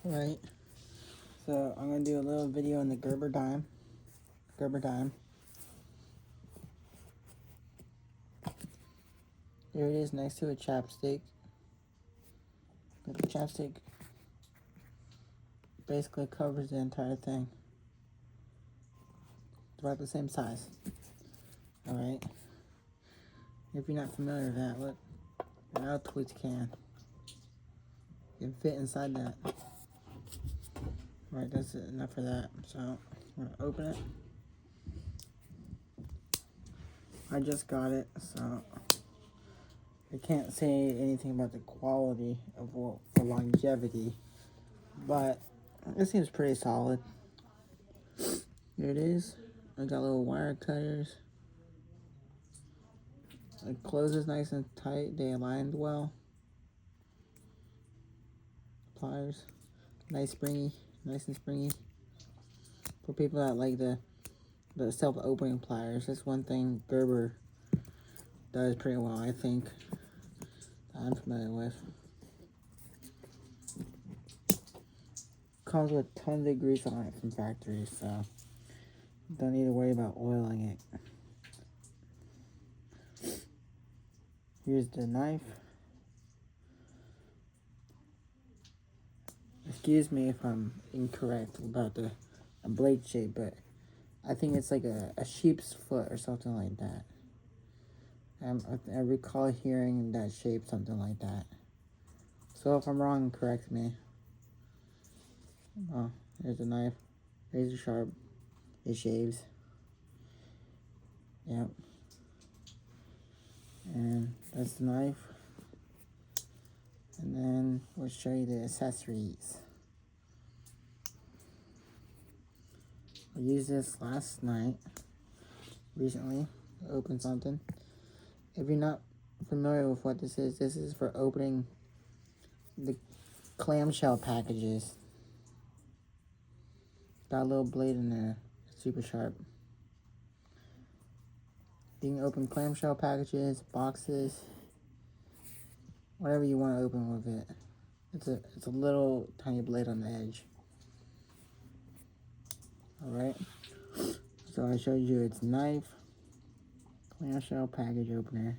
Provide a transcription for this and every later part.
Right. So I'm gonna do a little video on the Gerber dime. Gerber dime. Here it is next to a chapstick. But the chapstick basically covers the entire thing. It's about the same size. Alright. If you're not familiar with that, look. An out-twist can. You can fit inside that. Right, that's enough for that. So I'm gonna open it. I just got it, so I can't say anything about the quality of the longevity, but it seems pretty solid. Here it is. I got little wire cutters. It closes nice and tight. They aligned well. Pliers, nice and springy. For people that like the self-opening pliers, that's one thing Gerber does pretty well, I think, that I'm familiar with. Comes with tons of grease on it from factory, so don't need to worry about oiling it. Here's the knife. Excuse me if I'm incorrect about the blade shape, but I think it's like a sheep's foot or something like that. I recall hearing that shape, something like that. So if I'm wrong, correct me. Oh, here's the knife. Razor sharp. It shaves. Yep. And that's the knife. And then we'll show you the accessories. I used this last night, recently. I opened something. If you're not familiar with what this is for opening the clamshell packages. Got a little blade in there, super sharp. You can open clamshell packages, boxes, whatever you want to open with it. It's a little tiny blade on the edge. Alright, so I showed you its knife, clamshell package opener.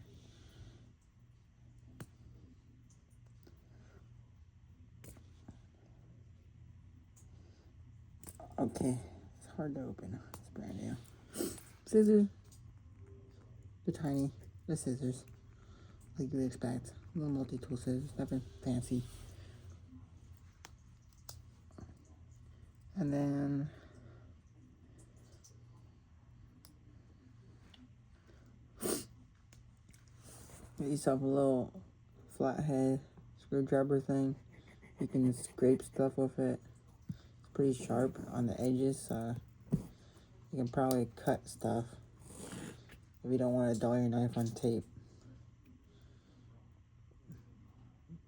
Okay, it's hard to open. It's brand new. Scissors. The scissors. Like you would expect. Little multi-tool scissors, nothing fancy. And then get yourself a little flathead screwdriver thing. You can scrape stuff with it. It's pretty sharp on the edges, so you can probably cut stuff if you don't want to dull your knife on tape.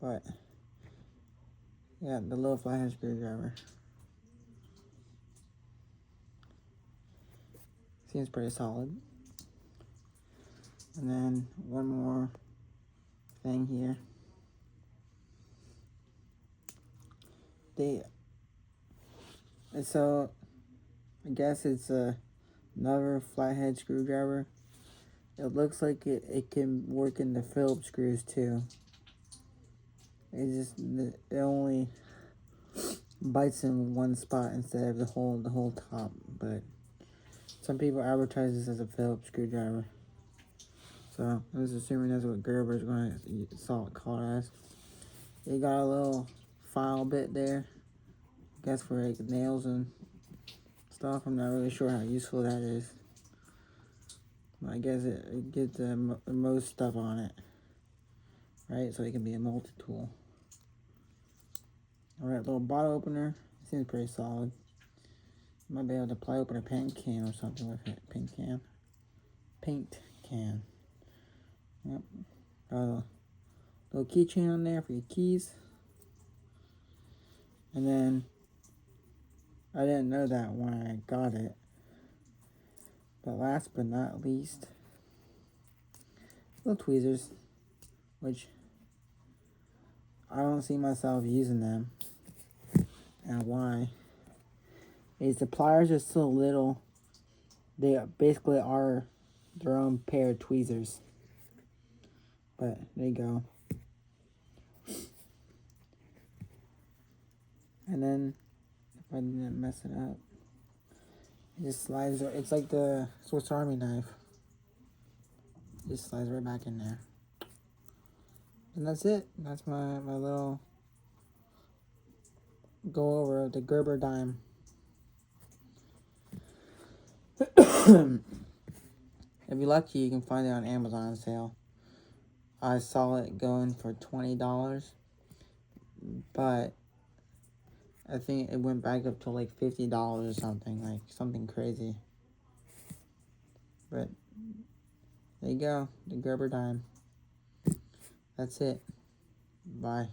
But yeah, the little flathead screwdriver seems pretty solid. And then one more thing here. So I guess it's another flathead screwdriver. It looks like it can work in the Phillips screws too. It only bites in one spot instead of the whole top. But some people advertise this as a Phillips screwdriver. So I was assuming that's what Gerber is going to call it as. It got a little file bit there. I guess for like nails and stuff. I'm not really sure how useful that is. But I guess it gets the most stuff on it. Right? So it can be a multi-tool. Alright, little bottle opener. Seems pretty solid. Might be able to pry open a paint can or something with it. Paint can. Yep. Got a little keychain on there for your keys. And then, I didn't know that when I got it. But last but not least, little tweezers, which I don't see myself using them. and why is the pliers are so little. They basically are their own pair of tweezers. But there you go. And then if I didn't mess it up, it just slides. It's like the Swiss Army knife. It just slides right back in there. And that's it. That's my little go over the Gerber dime. If you're lucky, you can find it on Amazon sale. I saw it going for $20, but I think it went back up to like $50 or something, like something crazy. But there you go, the Gerber dime. That's it. Bye.